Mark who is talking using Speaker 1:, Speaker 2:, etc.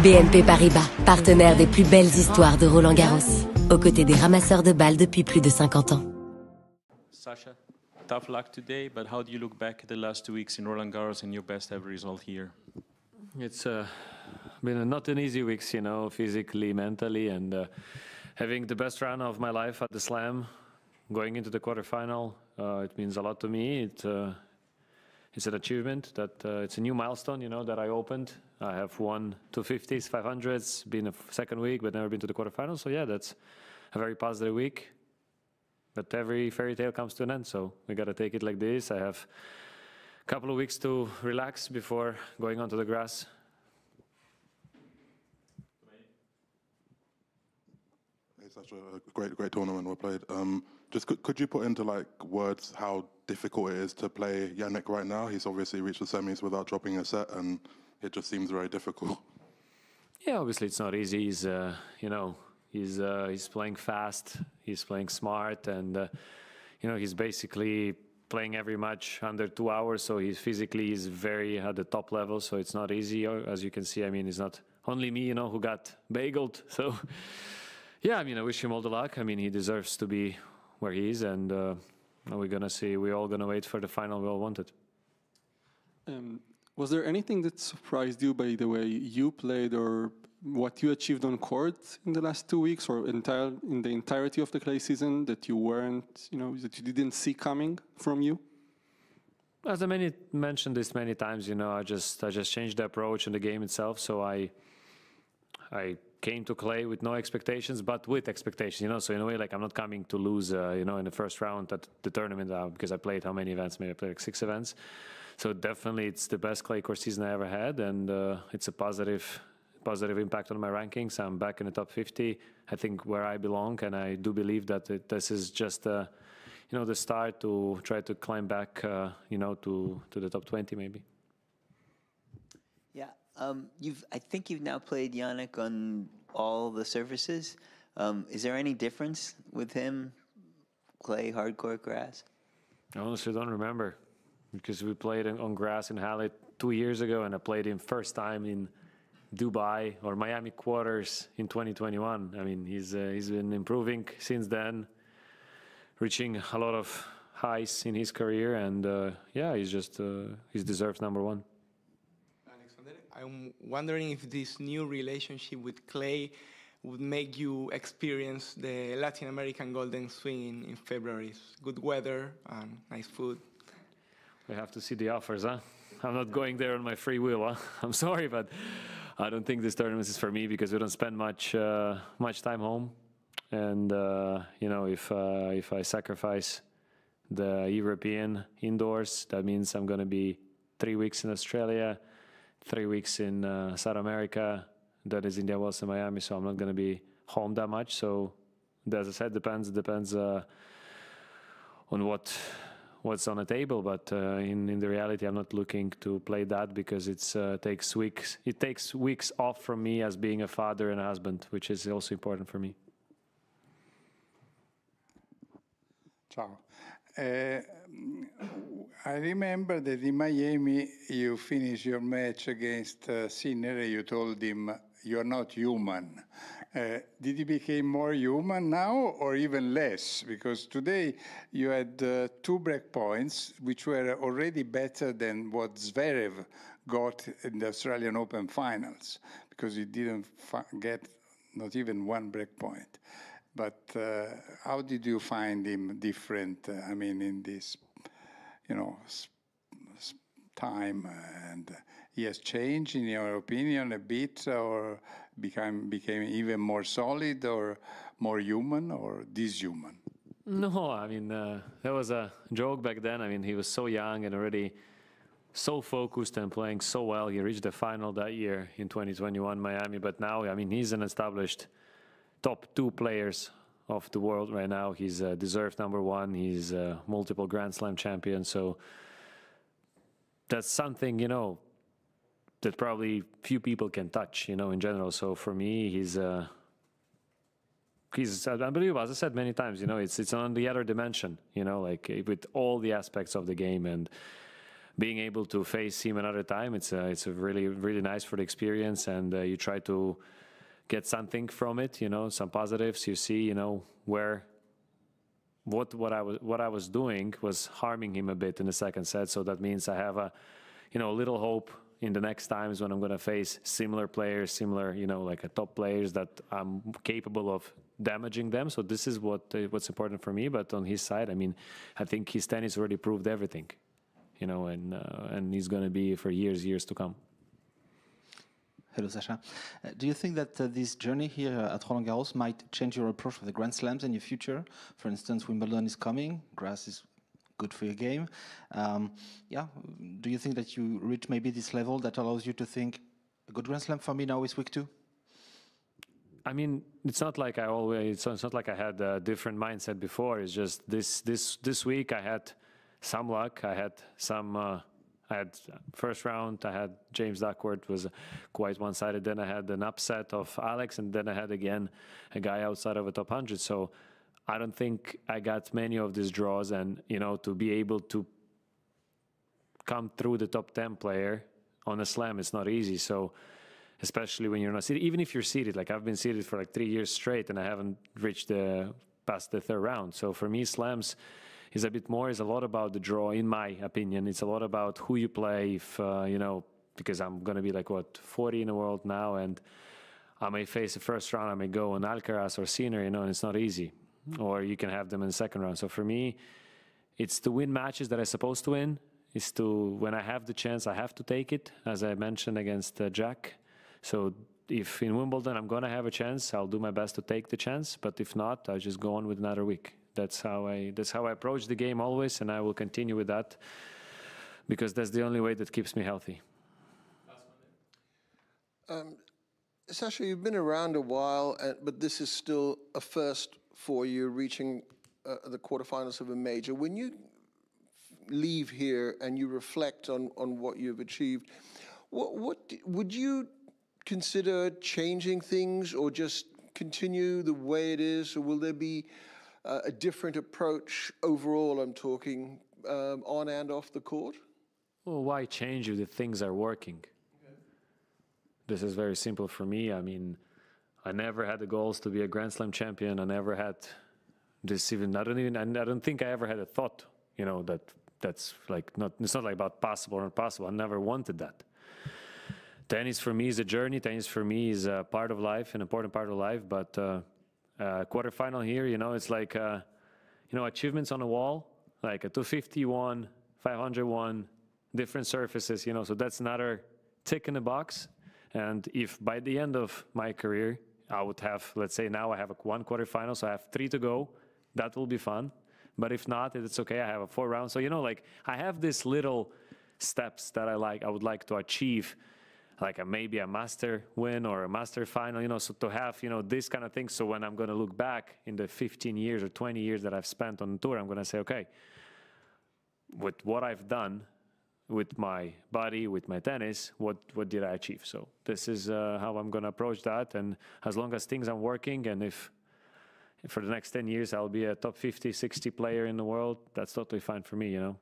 Speaker 1: BNP Paribas, partenaire des plus belles histoires de Roland-Garros, aux côtés des ramasseurs de balles depuis plus de 50 ans.
Speaker 2: Sasha, tough luck today, but how do you look back at the last 2 weeks in Roland-Garros and your best ever result here?
Speaker 3: It's been not an easy weeks, you know, physically, mentally, and having the best round of my life at the Slam, going into the quarterfinal, it means a lot to me. It's an achievement that it's a new milestone, you know, that I opened. I have won 250s, 500s, been a second week, but never been to the quarterfinals. So yeah, that's a very positive week. But every fairy tale comes to an end, so we got to take it like this. I have a couple of weeks to relax before going onto the grass.
Speaker 4: It's such a great tournament we played. Just could you put into like words how difficult it is to play Jannik right now? He's obviously reached the semis without dropping a set, and it just seems very difficult.
Speaker 3: Yeah, obviously it's not easy. He's you know, he's playing fast, he's playing smart, and you know, he's basically playing every match under 2 hours. So he's very at the top level. So it's not easy, as you can see. I mean, it's not only me, you know, who got bageled. So yeah, I mean, I wish him all the luck. I mean, he deserves to be where he is, and we're gonna see. We're all gonna wait for the final we all wanted.
Speaker 5: Was there anything that surprised you by the way you played or what you achieved on court in the last 2 weeks or in the entirety of the clay season that you weren't, you know, that you didn't see coming from you?
Speaker 3: As I mentioned this many times, you know, I just changed the approach in the game itself. So I came to clay with no expectations, but with expectations, you know. So in a way, like I'm not coming to lose, you know, in the first round at the tournament because I played how many events? Maybe I played like 6 events. So definitely, it's the best clay court season I ever had, and it's a positive impact on my rankings. I'm back in the top 50. I think where I belong, and I do believe that this is just, you know, the start to try to climb back, you know, to the top 20 maybe.
Speaker 6: Yeah, I think you've now played Jannik on all the surfaces. Is there any difference with him, clay, hardcourt, grass?
Speaker 3: I honestly don't remember, because we played on grass in Halle 2 years ago, and I played him first time in Dubai or Miami quarters in 2021. I mean, he's been improving since then, reaching a lot of highs in his career, and yeah, he's deserves #1.
Speaker 7: I'm wondering if this new relationship with clay would make you experience the Latin American golden swing in February. Good weather and nice food.
Speaker 3: We have to see the offers, huh? I'm not going there on my free will, huh? I'm sorry, but I don't think this tournament is for me because we don't spend much time home. And, you know, if I sacrifice the European indoors, that means I'm going to be 3 weeks in Australia, 3 weeks in South America, that is India, Wells, and Miami, so I'm not going to be home that much. So, as I said, depends on what's on the table, but in the reality, I'm not looking to play that because it takes weeks off from me as being a father and a husband, which is also important for me.
Speaker 8: Ciao. I remember that in Miami you finished your match against Sinner. You told him you're not human. Did he become more human now or even less? Because today you had 2 break points, which were already better than what Zverev got in the Australian Open finals, because he didn't get not even 1 break point. But how did you find him different, I mean, in this, you know, time? And he has changed, in your opinion, a bit, or became even more solid or more human or dishuman?
Speaker 3: No, I mean, that was a joke back then. I mean, he was so young and already so focused and playing so well. He reached the final that year in 2021 Miami, but now, I mean, he's an established top 2 players of the world right now. He's deserved #1. He's a multiple Grand Slam champion. So that's something, you know, that probably few people can touch, you know, in general. So for me, he's unbelievable. As I said many times, you know, it's on the other dimension, you know, like with all the aspects of the game. And being able to face him another time, it's a really, really nice for the experience, and you try to get something from it, you know, some positives. You see, you know, where what I was doing was harming him a bit in the second set. So that means I have a, you know, a little hope in the next times when I'm going to face similar players, similar, you know, like a top players, that I'm capable of damaging them. So this is what's important for me. But on his side, I mean, I think his tennis already proved everything, you know, and he's going to be for years to come.
Speaker 9: Hello, Sasha. Do you think that this journey here at Roland-Garros might change your approach for the Grand Slams in your future? For instance, Wimbledon is coming, grass is good for your game. Yeah, do you think that you reach maybe this level that allows you to think, a good Grand Slam for me now is week 2?
Speaker 3: I mean, it's not like it's not like I had a different mindset before. It's just this week I had some luck. I had some. I had first round, I had James Duckworth, was quite one-sided. Then I had an upset of Alex, and then I had again a guy outside of a top 100. So I don't think I got many of these draws, and you know, to be able to come through the top 10 player on a slam, it's not easy. So especially when you're not seated, even if you're seated, like I've been seated for like 3 years straight, and I haven't reached past the third round. So for me, slams is a bit more, is a lot about the draw, in my opinion. It's a lot about who you play, if, you know, because I'm going to be like, what, 40 in the world now, and I may face the first round, I may go on Alcaraz or Sinner, you know, and it's not easy. Or you can have them in the second round. So for me, it's to win matches that I'm supposed to win. It's to, when I have the chance, I have to take it, as I mentioned against Jack. So if in Wimbledon I'm going to have a chance, I'll do my best to take the chance. But if not, I'll just go on with another week. That's how I approach the game always, and I will continue with that, because that's the only way that keeps me healthy.
Speaker 10: Sasha, you've been around a while, but this is still a first for you, reaching the quarterfinals of a major. When you leave here and you reflect on what you've achieved, what would you consider changing things, or just continue the way it is, or will there be a different approach overall, I'm talking, on and off the court?
Speaker 3: Well, why change if the things are working? Okay. This is very simple for me. I mean, I never had the goals to be a Grand Slam champion. I never had this even, I don't think I ever had a thought, you know, that's like, it's not like about possible or not possible. I never wanted that. Tennis for me is a journey. Tennis for me is a part of life, an important part of life, but quarterfinal here, you know, it's like, you know, achievements on the wall, like a 251, 501, different surfaces, you know, so that's another tick in the box. And if by the end of my career, I would have, let's say now I have one quarterfinal, so I have 3 to go, that will be fun. But if not, it's okay, I have a 4 round. So, you know, like I have these little steps that I would like to achieve, like maybe a master win or a master final, you know, so to have, you know, this kind of thing. So when I'm going to look back in the 15 years or 20 years that I've spent on the tour, I'm going to say, okay, with what I've done with my body, with my tennis, what did I achieve? So this is how I'm going to approach that. And as long as things are working, and if for the next 10 years I'll be a top 50, 60 player in the world, that's totally fine for me, you know.